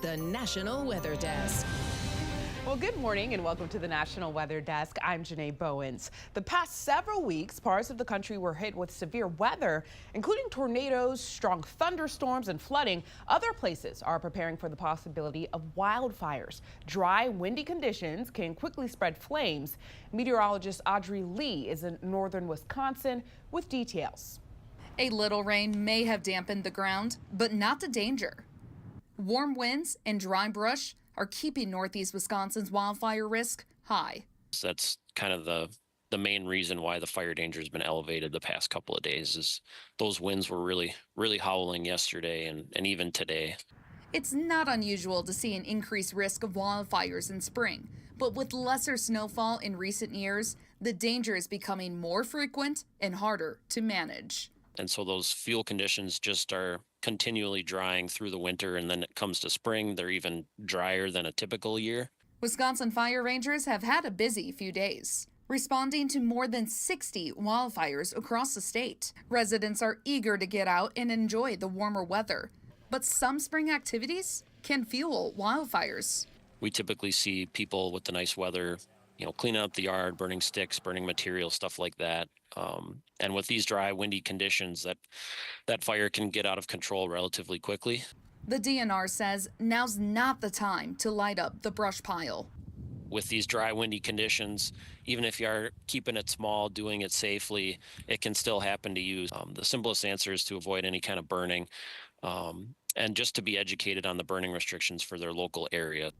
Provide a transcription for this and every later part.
the National Weather Desk. Well, good morning and welcome to the National Weather Desk. I'm Janae Bowens. The past several weeks, parts of the country were hit with severe weather, including tornadoes, strong thunderstorms, and flooding. Other places are preparing for the possibility of wildfires. Dry, windy conditions can quickly spread flames. Meteorologist Audrey Lee is in northern Wisconsin with details. A little rain may have dampened the ground, but not the danger. Warm winds and dry brush are keeping northeast Wisconsin's wildfire risk high. That's kind of the main reason why the fire danger has been elevated the past couple of days is those winds were really howling yesterday and even today. It's not unusual to see an increased risk of wildfires in spring, but with lesser snowfall in recent years, the danger is becoming more frequent and harder to manage. And so those fuel conditions just are continually drying through the winter, and then it comes to spring, they're even drier than a typical year. Wisconsin fire rangers have had a busy few days, responding to more than 60 wildfires across the state. Residents are eager to get out and enjoy the warmer weather, but some spring activities can fuel wildfires. We typically see people with the nice weather, cleaning up the yard, burning sticks, burning material, stuff like that. And with these dry, windy conditions, that fire can get out of control relatively quickly. The DNR says now's not the time to light up the brush pile. With these dry, windy conditions, even if you are keeping it small, doing it safely, it can still happen to you. The simplest answer is to avoid any kind of burning and just to be educated on the burning restrictions for their local area.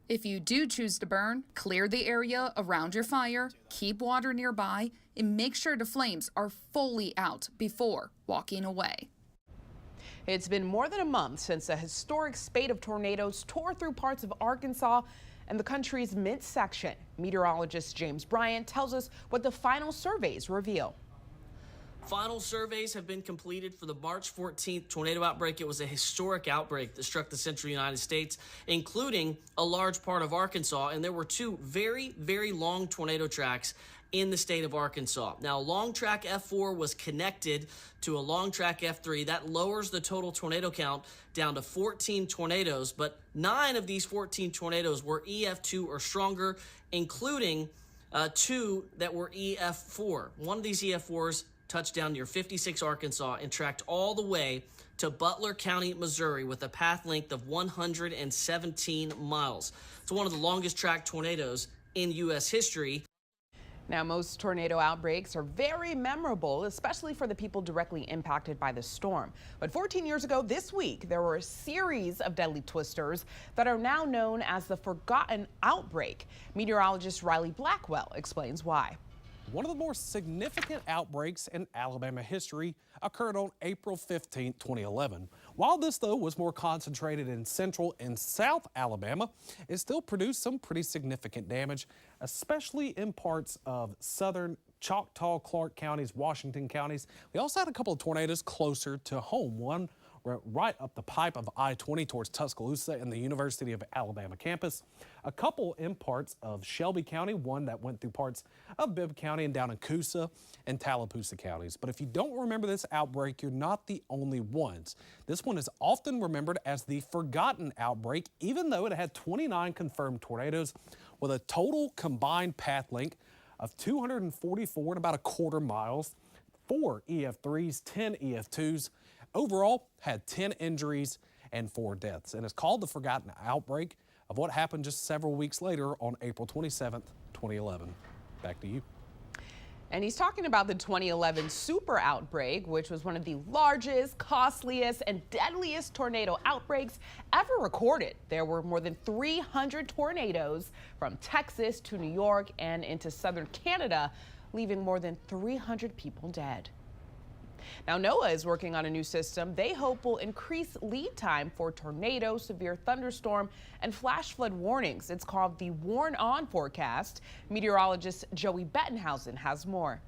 If you do choose to burn, clear the area around your fire, keep water nearby, and make sure the flames are fully out before walking away. It's been more than a month since a historic spate of tornadoes tore through parts of Arkansas and the country's midsection. Meteorologist James Bryant tells us what the final surveys reveal. Final surveys have been completed for the March 14th tornado outbreak. It was a historic outbreak that struck the central United States, including a large part of Arkansas. And there were two very, very long tornado tracks in the state of Arkansas. Now, long track F4 was connected to a long track F3. That lowers the total tornado count down to 14 tornadoes, but 9 of these 14 tornadoes were EF2 or stronger, including 2 that were EF4. One of these EF4s touched down near 56, Arkansas, and tracked all the way to Butler County, Missouri, with a path length of 117 miles. It's one of the longest tracked tornadoes in U.S. history. Now, most tornado outbreaks are very memorable, especially for the people directly impacted by the storm. But 14 years ago this week, there were a series of deadly twisters that are now known as the Forgotten Outbreak. Meteorologist Riley Blackwell explains why. One of the more significant outbreaks in Alabama history occurred on April 15, 2011. While this, though, was more concentrated in central and south Alabama, it still produced some pretty significant damage, especially in parts of southern Choctaw, Clark counties, Washington counties. We also had a couple of tornadoes closer to home. One right up the pipe of I-20 towards Tuscaloosa and the University of Alabama campus. A couple in parts of Shelby County, one that went through parts of Bibb County and down in Coosa and Tallapoosa counties. But if you don't remember this outbreak, you're not the only ones. This one is often remembered as the Forgotten Outbreak, even though it had 29 confirmed tornadoes with a total combined path length of 244 and about a quarter miles, 4 EF3s, 10 EF2s. Overall, had 10 injuries and 4 deaths, and it's called the Forgotten Outbreak of what happened just several weeks later on April 27th, 2011. Back to you. And he's talking about the 2011 super outbreak, which was one of the largest, costliest, and deadliest tornado outbreaks ever recorded. There were more than 300 tornadoes from Texas to New York and into southern Canada, leaving more than 300 people dead. Now, NOAA is working on a new system they hope will increase lead time for tornado, severe thunderstorm, and flash flood warnings. It's called the Warn On forecast. Meteorologist Joey Bettenhausen has more.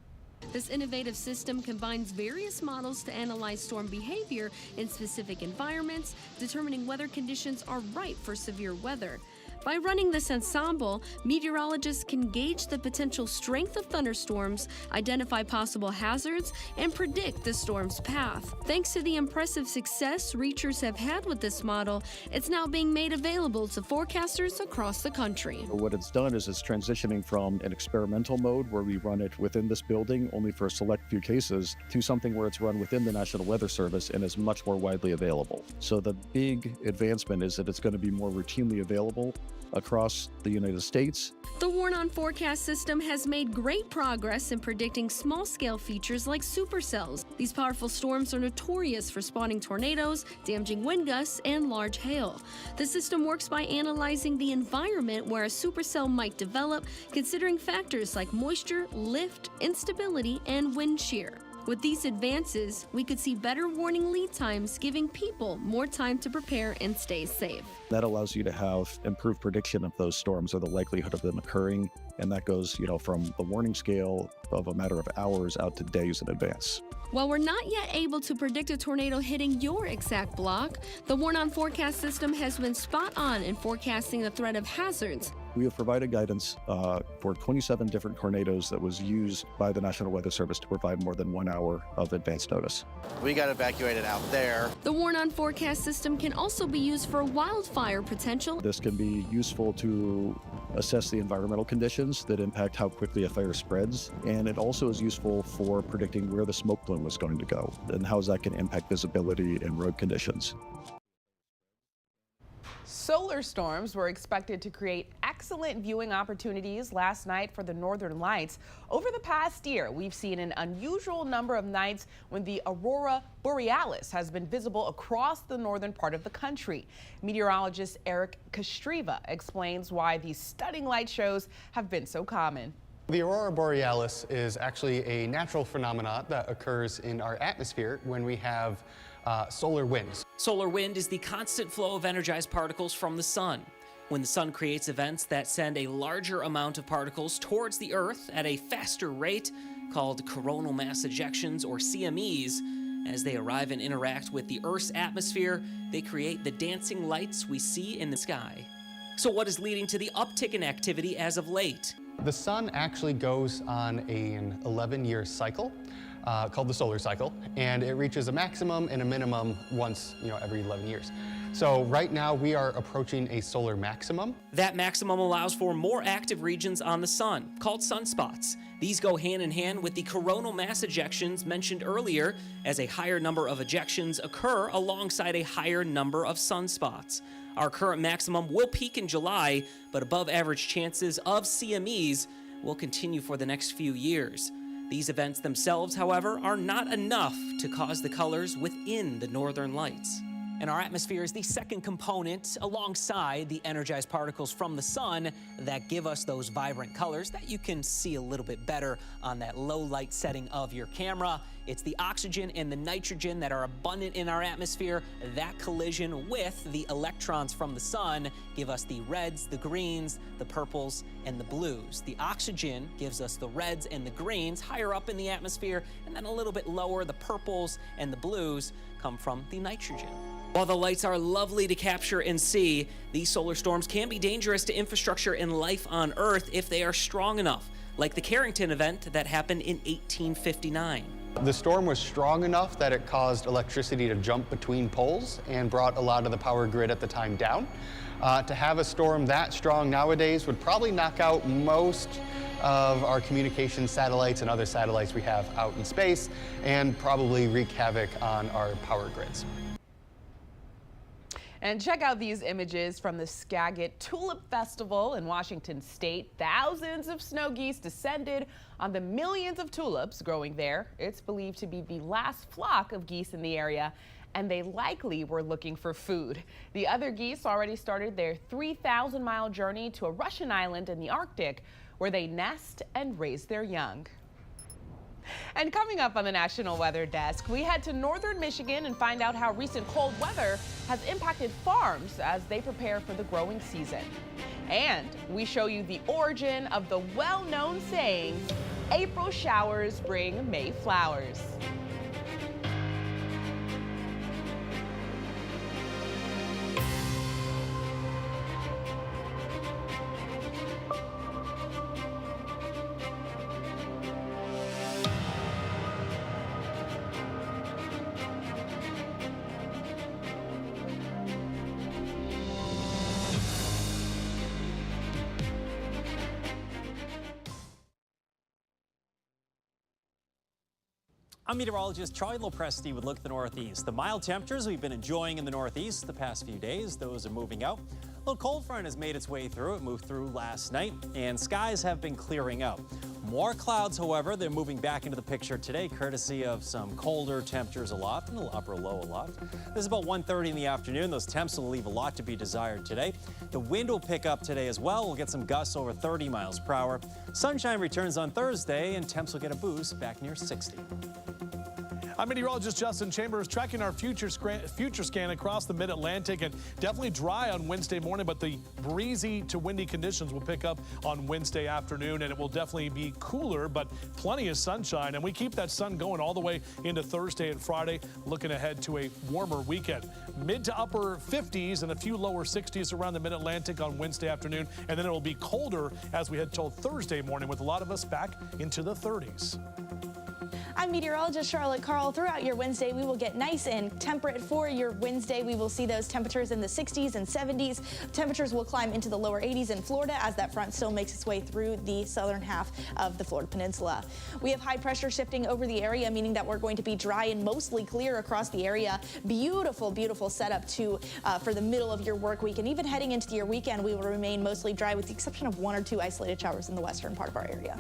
This innovative system combines various models to analyze storm behavior in specific environments, determining whether conditions are right for severe weather. By running this ensemble, meteorologists can gauge the potential strength of thunderstorms, identify possible hazards, and predict the storm's path. Thanks to the impressive success researchers have had with this model, it's now being made available to forecasters across the country. What it's done is it's transitioning from an experimental mode where we run it within this building only for a select few cases to something where it's run within the National Weather Service and is much more widely available. So the big advancement is that it's going to be more routinely available across the United States. The Warn-On forecast system has made great progress in predicting small-scale features like supercells. These powerful storms are notorious for spawning tornadoes, damaging wind gusts, and large hail. The system works by analyzing the environment where a supercell might develop, considering factors like moisture, lift, instability, and wind shear. With these advances, we could see better warning lead times, giving people more time to prepare and stay safe. That allows you to have improved prediction of those storms or the likelihood of them occurring. And that goes, from the warning scale of a matter of hours out to days in advance. While we're not yet able to predict a tornado hitting your exact block, the Warn-On forecast system has been spot on in forecasting the threat of hazards. We have provided guidance for 27 different tornadoes that was used by the National Weather Service to provide more than 1 hour of advance notice. We got evacuated out there. The Warn-On forecast system can also be used for wildfire potential. This can be useful to assess the environmental conditions that impact how quickly a fire spreads, and it also is useful for predicting where the smoke plume is going to go and how that can impact visibility and road conditions. Solar storms were expected to create excellent viewing opportunities last night for the Northern Lights. Over the past year, we've seen an unusual number of nights when the aurora borealis has been visible across the northern part of the country. Meteorologist Eric Kostreva explains why these stunning light shows have been so common. The aurora borealis is actually a natural phenomenon that occurs in our atmosphere when we have solar winds. Solar wind is the constant flow of energized particles from the sun. When the sun creates events that send a larger amount of particles towards the Earth at a faster rate, called coronal mass ejections or CMEs, as they arrive and interact with the Earth's atmosphere, they create the dancing lights we see in the sky. So what is leading to the uptick in activity as of late? The sun actually goes on an 11-year cycle called the solar cycle, and it reaches a maximum and a minimum once, every 11 years. So right now we are approaching a solar maximum. That maximum allows for more active regions on the sun, called sunspots. These go hand in hand with the coronal mass ejections mentioned earlier, as a higher number of ejections occur alongside a higher number of sunspots. Our current maximum will peak in July, but above average chances of CMEs will continue for the next few years. These events themselves, however, are not enough to cause the colors within the northern lights. And our atmosphere is the second component alongside the energized particles from the sun that give us those vibrant colors that you can see a little bit better on that low light setting of your camera. It's the oxygen and the nitrogen that are abundant in our atmosphere. That collision with the electrons from the sun give us the reds, the greens, the purples, and the blues. The oxygen gives us the reds and the greens higher up in the atmosphere, and then a little bit lower, the purples and the blues come from the nitrogen. While the lights are lovely to capture and see, these solar storms can be dangerous to infrastructure and life on Earth if they are strong enough, like the Carrington event that happened in 1859. The storm was strong enough that it caused electricity to jump between poles and brought a lot of the power grid at the time down. To have a storm that strong nowadays would probably knock out most of our communication satellites and other satellites we have out in space, and probably wreak havoc on our power grids. And check out these images from the Skagit Tulip Festival in Washington State. Thousands of snow geese descended on the millions of tulips growing there. It's believed to be the last flock of geese in the area, and they likely were looking for food. The other geese already started their 3,000-mile journey to a Russian island in the Arctic, where they nest and raise their young. And coming up on the National Weather Desk, we head to northern Michigan and find out how recent cold weather has impacted farms as they prepare for the growing season. And we show you the origin of the well-known saying, April showers bring May flowers. I'm meteorologist Charlie Lopresti with Look at the Northeast. The mild temperatures we've been enjoying in the Northeast the past few days, those are moving out. A little cold front has made its way through. It moved through last night, and skies have been clearing up. More clouds, however, they're moving back into the picture today, courtesy of some colder temperatures aloft and a little upper low aloft. This is about 1:30 in the afternoon. Those temps will leave a lot to be desired today. The wind will pick up today as well. We'll get some gusts over 30 miles per hour. Sunshine returns on Thursday, and temps will get a boost back near 60. I'm meteorologist Justin Chambers tracking our future scan across the mid-Atlantic, and definitely dry on Wednesday morning, but the breezy to windy conditions will pick up on Wednesday afternoon, and it will definitely be cooler, but plenty of sunshine. And we keep that sun going all the way into Thursday and Friday, looking ahead to a warmer weekend. Mid to upper 50s and a few lower 60s around the mid-Atlantic on Wednesday afternoon, and then it will be colder as we head till Thursday morning, with a lot of us back into the 30s. I'm meteorologist Charlotte Carl. Throughout your Wednesday, we will get nice and temperate for your Wednesday. We will see those temperatures in the 60s and 70s. Temperatures will climb into the lower 80s in Florida as that front still makes its way through the southern half of the Florida Peninsula. We have high pressure shifting over the area, meaning that we're going to be dry and mostly clear across the area. Beautiful, beautiful setup for the middle of your work week. And even heading into your weekend, we will remain mostly dry with the exception of 1 or 2 isolated showers in the western part of our area.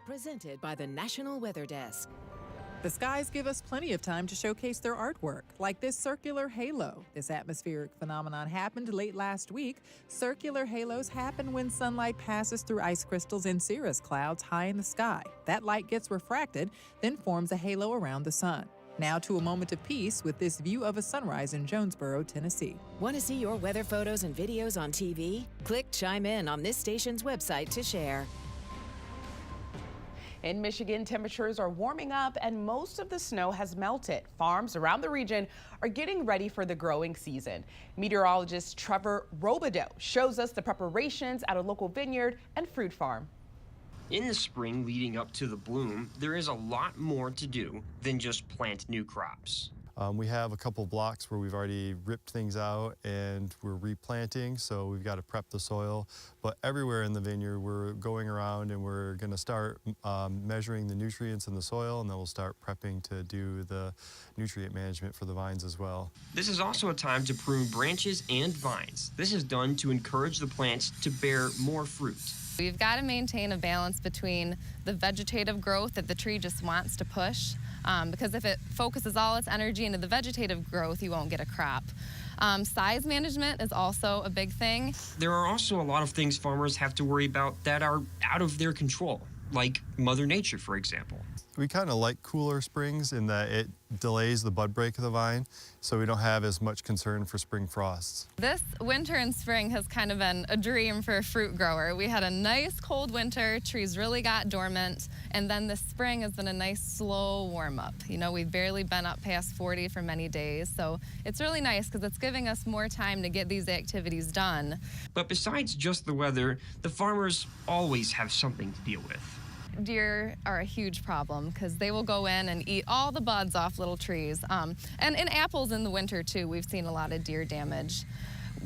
Presented by the National Weather Desk. The skies give us plenty of time to showcase their artwork, like this circular halo. This atmospheric phenomenon happened late last week. Circular halos happen when sunlight passes through ice crystals in cirrus clouds high in the sky. That light gets refracted, then forms a halo around the sun. Now to a moment of peace with this view of a sunrise in Jonesboro, Tennessee. Want to see your weather photos and videos on TV? Click Chime In on this station's website to share. In Michigan, temperatures are warming up and most of the snow has melted. Farms around the region are getting ready for the growing season. Meteorologist Trevor Robideau shows us the preparations at a local vineyard and fruit farm. In the spring leading up to the bloom, there is a lot more to do than just plant new crops. We have a couple blocks where we've already ripped things out and we're replanting, so we've got to prep the soil. But everywhere in the vineyard, we're going around and we're going to start measuring the nutrients in the soil, and then we'll start prepping to do the nutrient management for the vines as well. This is also a time to prune branches and vines. This is done to encourage the plants to bear more fruit. We've got to maintain a balance between the vegetative growth that the tree just wants to push, because if it focuses all its energy into the vegetative growth, you won't get a crop. Size management is also a big thing. There are also a lot of things farmers have to worry about that are out of their control, like Mother Nature, for example. We kind of like cooler springs in that it delays the bud break of the vine, so we don't have as much concern for spring frosts. This winter and spring has kind of been a dream for a fruit grower. We had a nice cold winter, trees really got dormant, and then this spring has been a nice slow warm up. You know, we've barely been up past 40 for many days, so it's really nice because it's giving us more time to get these activities done. But besides just the weather, the farmers always have something to deal with. Deer are a huge problem because they will go in and eat all the buds off little trees. And in apples in the winter too, we've seen a lot of deer damage.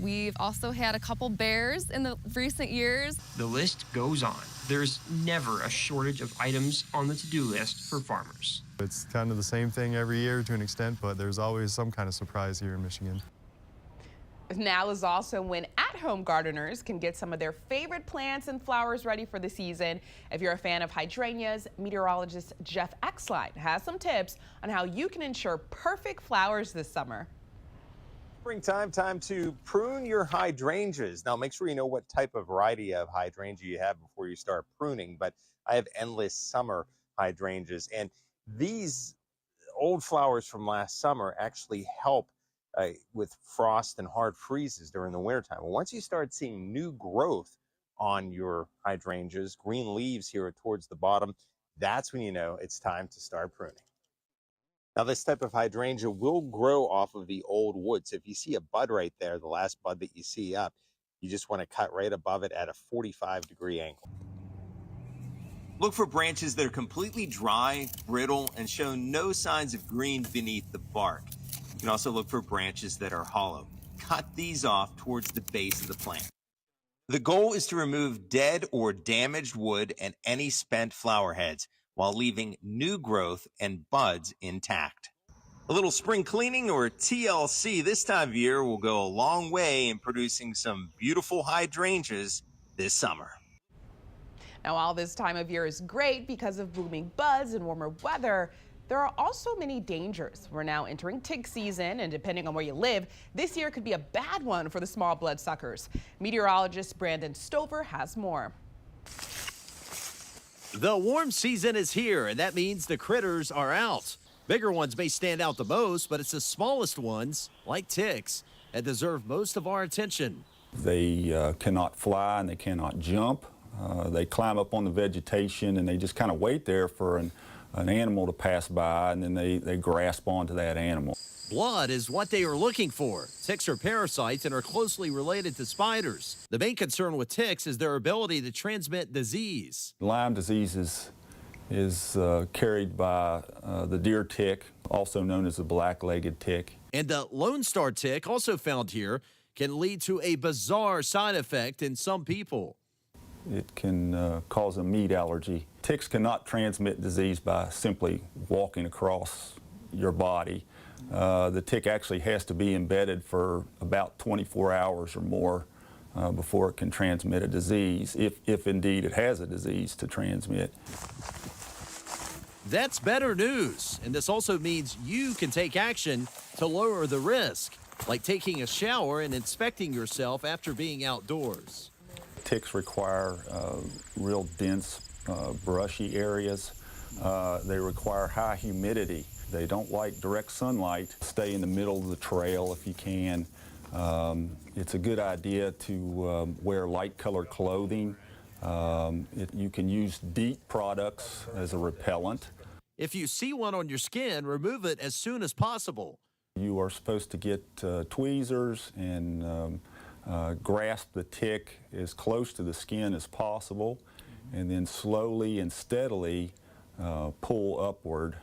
We've also had a couple bears in the recent years. The list goes on. There's never a shortage of items on the to-do list for farmers. It's kind of the same thing every year to an extent, but there's always some kind of surprise here in Michigan. Now is also when at-home gardeners can get some of their favorite plants and flowers ready for the season. If you're a fan of hydrangeas, meteorologist Jeff Exline has some tips on how you can ensure perfect flowers this summer. Springtime, time to prune your hydrangeas. Now, make sure you know what type of variety of hydrangea you have before you start pruning, but I have endless summer hydrangeas, and these old flowers from last summer actually help with frost and hard freezes during the wintertime. Well, once you start seeing new growth on your hydrangeas, green leaves here towards the bottom, that's when you know it's time to start pruning. Now, this type of hydrangea will grow off of the old wood. So if you see a bud right there, the last bud that you see up, you just want to cut right above it at a 45-degree angle. Look for branches that are completely dry, brittle, and show no signs of green beneath the bark. You can also look for branches that are hollow. Cut these off towards the base of the plant. The goal is to remove dead or damaged wood and any spent flower heads while leaving new growth and buds intact. A little spring cleaning, or TLC, this time of year will go a long way in producing some beautiful hydrangeas this summer. Now, while this time of year is great because of blooming buds and warmer weather, there are also many dangers. We're now entering tick season, and depending on where you live, this year could be a bad one for the small bloodsuckers. Meteorologist Brandon Stover has more. The warm season is here, and that means the critters are out. Bigger ones may stand out the most, but it's the smallest ones, like ticks, that deserve most of our attention. They cannot fly and they cannot jump. They climb up on the vegetation and they just kind of wait there for an animal to pass by, and then they grasp onto that animal. Blood is what they are looking for. Ticks are parasites and are closely related to spiders. The main concern with ticks is their ability to transmit disease. Lyme disease is carried by the deer tick, also known as the black-legged tick. And the Lone Star tick, also found here, can lead to a bizarre side effect in some people. It can cause a meat allergy. Ticks cannot transmit disease by simply walking across your body. The tick actually has to be embedded for about 24 hours or more before it can transmit a disease, if indeed it has a disease to transmit. That's better news, and this also means you can take action to lower the risk, like taking a shower and inspecting yourself after being outdoors. Ticks require real dense, brushy areas. They require high humidity. They don't like direct sunlight. Stay in the middle of the trail if you can. It's a good idea to wear light-colored clothing. You can use DEET products as a repellent. If you see one on your skin, remove it as soon as possible. You are supposed to get tweezers and grasp the tick as close to the skin as possible, and then slowly and steadily pull upward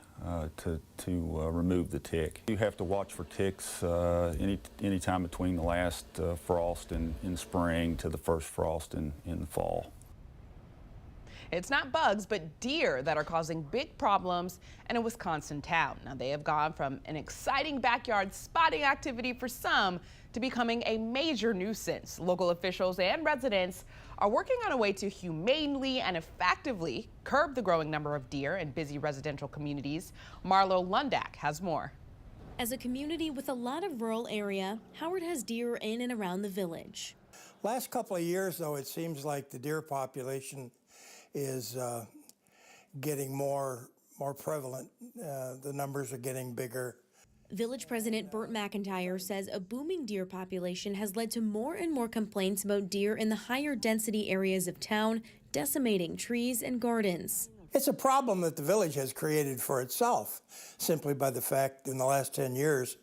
to remove the tick. You have to watch for ticks any time between the last frost in spring to the first frost in the fall. It's not bugs, but deer that are causing big problems in a Wisconsin town. Now, they have gone from an exciting backyard spotting activity for some to becoming a major nuisance. Local officials and residents are working on a way to humanely and effectively curb the growing number of deer in busy residential communities. Marlo Lundak has more. As a community with a lot of rural area, Howard has deer in and around the village. Last couple of years, though, it seems like the deer population is getting more prevalent. The numbers are getting bigger. Village President Burt McIntyre says a booming deer population has led to more and more complaints about deer in the higher density areas of town, decimating trees and gardens. It's a problem that the village has created for itself, simply by the fact in the last 10 years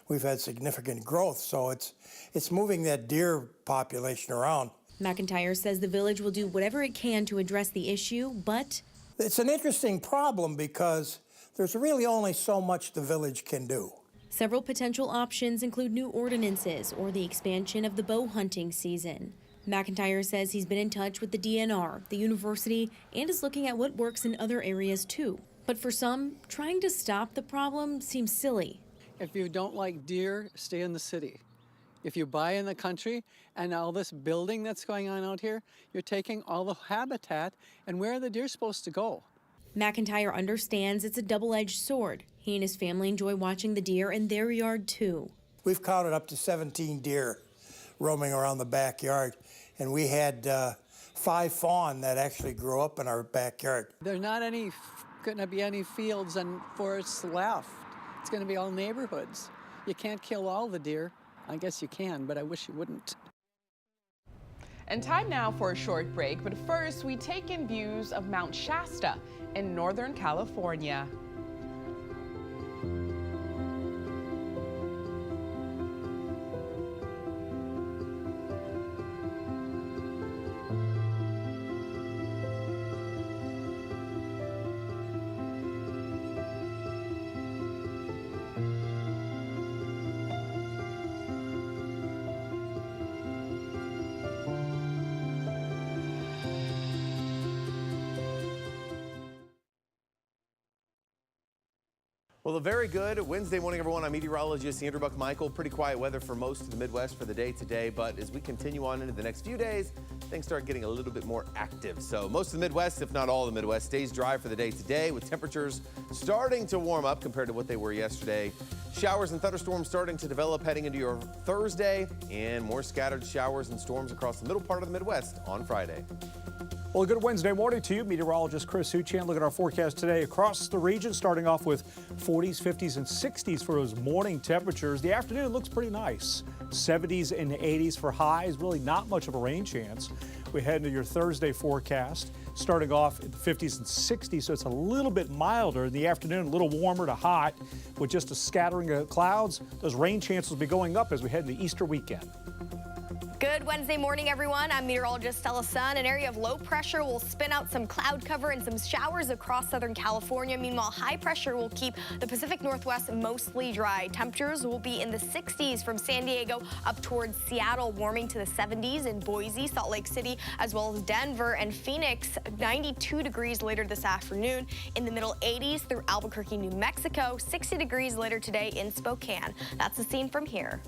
we've had significant growth, so it's moving that deer population around. McIntyre says the village will do whatever it can to address the issue, but it's an interesting problem because there's really only so much the village can do. Several potential options include new ordinances or the expansion of the bow hunting season. McIntyre says he's been in touch with the DNR, the university, and is looking at what works in other areas too. But for some, trying to stop the problem seems silly. If you don't like deer, stay in the city. If you buy in the country and all this building that's going on out here, you're taking all the habitat, and where are the deer supposed to go? McIntyre understands it's a double-edged sword. He and his family enjoy watching the deer in their yard too. We've counted up to 17 deer roaming around the backyard, and we had 5 fawn that actually grew up in our backyard. There's not going to be any fields and forests left. It's going to be all neighborhoods. You can't kill all the deer. I guess you can, but I wish you wouldn't. And time now for a short break, but first we take in views of Mount Shasta in Northern California. Well, a very good Wednesday morning, everyone. I'm meteorologist Andrew Buck-Michael. Pretty quiet weather for most of the Midwest for the day today, but as we continue on into the next few days, things start getting a little bit more active. So most of the Midwest, if not all of the Midwest, stays dry for the day today with temperatures starting to warm up compared to what they were yesterday. Showers and thunderstorms starting to develop heading into your Thursday, and more scattered showers and storms across the middle part of the Midwest on Friday. Well, a good Wednesday morning to you. Meteorologist Chris Huchan. Look at our forecast today across the region, starting off with 40s, 50s, and 60s for those morning temperatures. The afternoon looks pretty nice. 70s and 80s for highs, really not much of a rain chance. We head into your Thursday forecast, starting off in the 50s and 60s, so it's a little bit milder. In the afternoon, a little warmer to hot with just a scattering of clouds. Those rain chances will be going up as we head into Easter weekend. Good Wednesday morning, everyone. I'm meteorologist Stella Sun. An area of low pressure will spin out some cloud cover and some showers across Southern California. Meanwhile, high pressure will keep the Pacific Northwest mostly dry. Temperatures will be in the 60s from San Diego up towards Seattle, warming to the 70s in Boise, Salt Lake City, as well as Denver and Phoenix. 92 degrees later this afternoon. In the middle 80s through Albuquerque, New Mexico. 60 degrees later today in Spokane. That's the scene from here.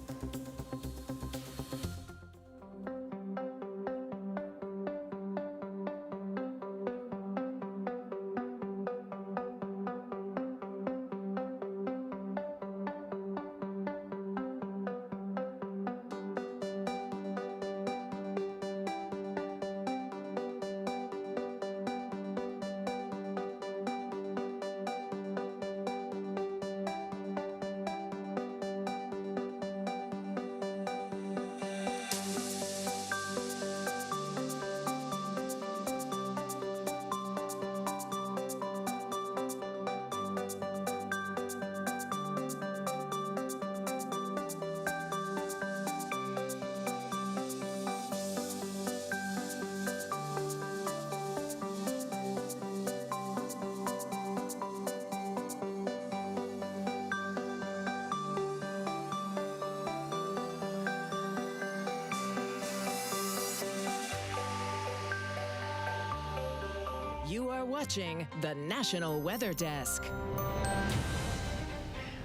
You are watching the National Weather Desk.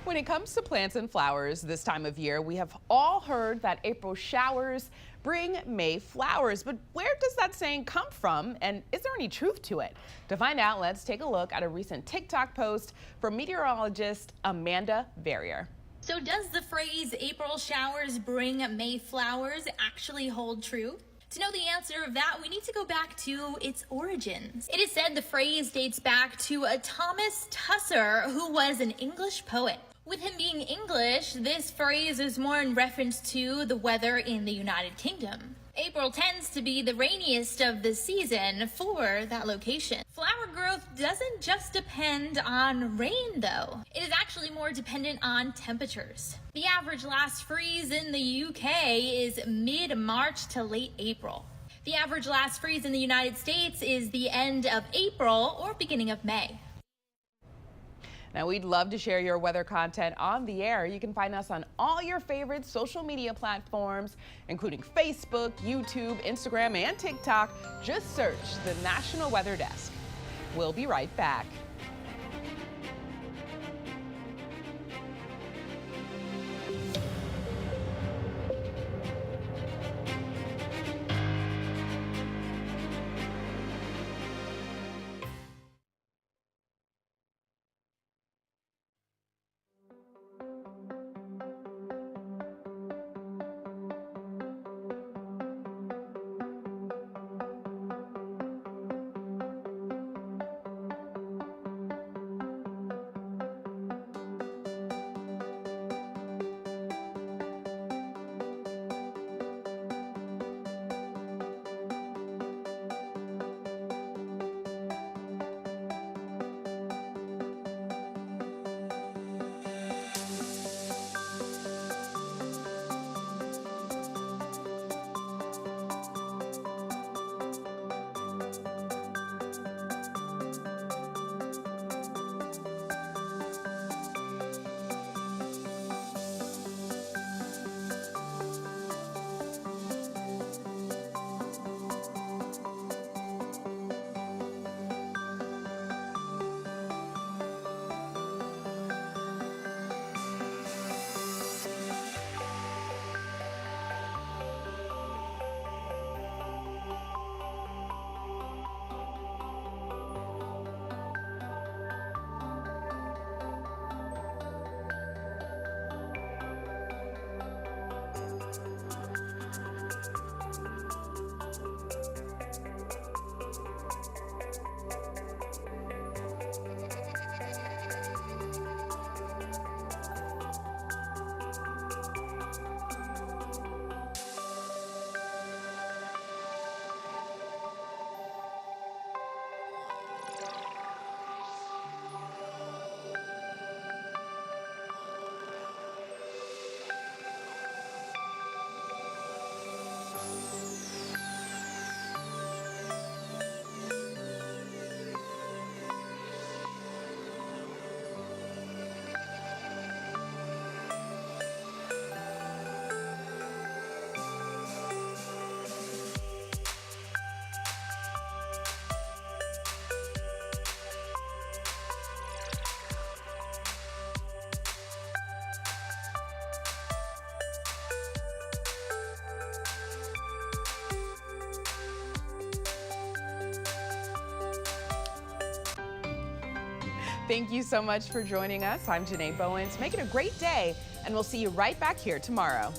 When it comes to plants and flowers this time of year, we have all heard that April showers bring May flowers. But where does that saying come from, and is there any truth to it? To find out, let's take a look at a recent TikTok post from meteorologist Amanda Verrier. So does the phrase April showers bring May flowers actually hold true? To know the answer of that, we need to go back to its origins. It is said the phrase dates back to Thomas Tusser, who was an English poet. With him being English, this phrase is more in reference to the weather in the United Kingdom. April tends to be the rainiest of the season for that location. Flower growth doesn't just depend on rain, though. It is actually more dependent on temperatures. The average last freeze in the UK is mid-March to late April. The average last freeze in the United States is the end of April or beginning of May. Now, we'd love to share your weather content on the air. You can find us on all your favorite social media platforms, including Facebook, YouTube, Instagram, and TikTok. Just search the National Weather Desk. We'll be right back. Thank you so much for joining us. I'm Janae Bowens. Make it a great day, and we'll see you right back here tomorrow.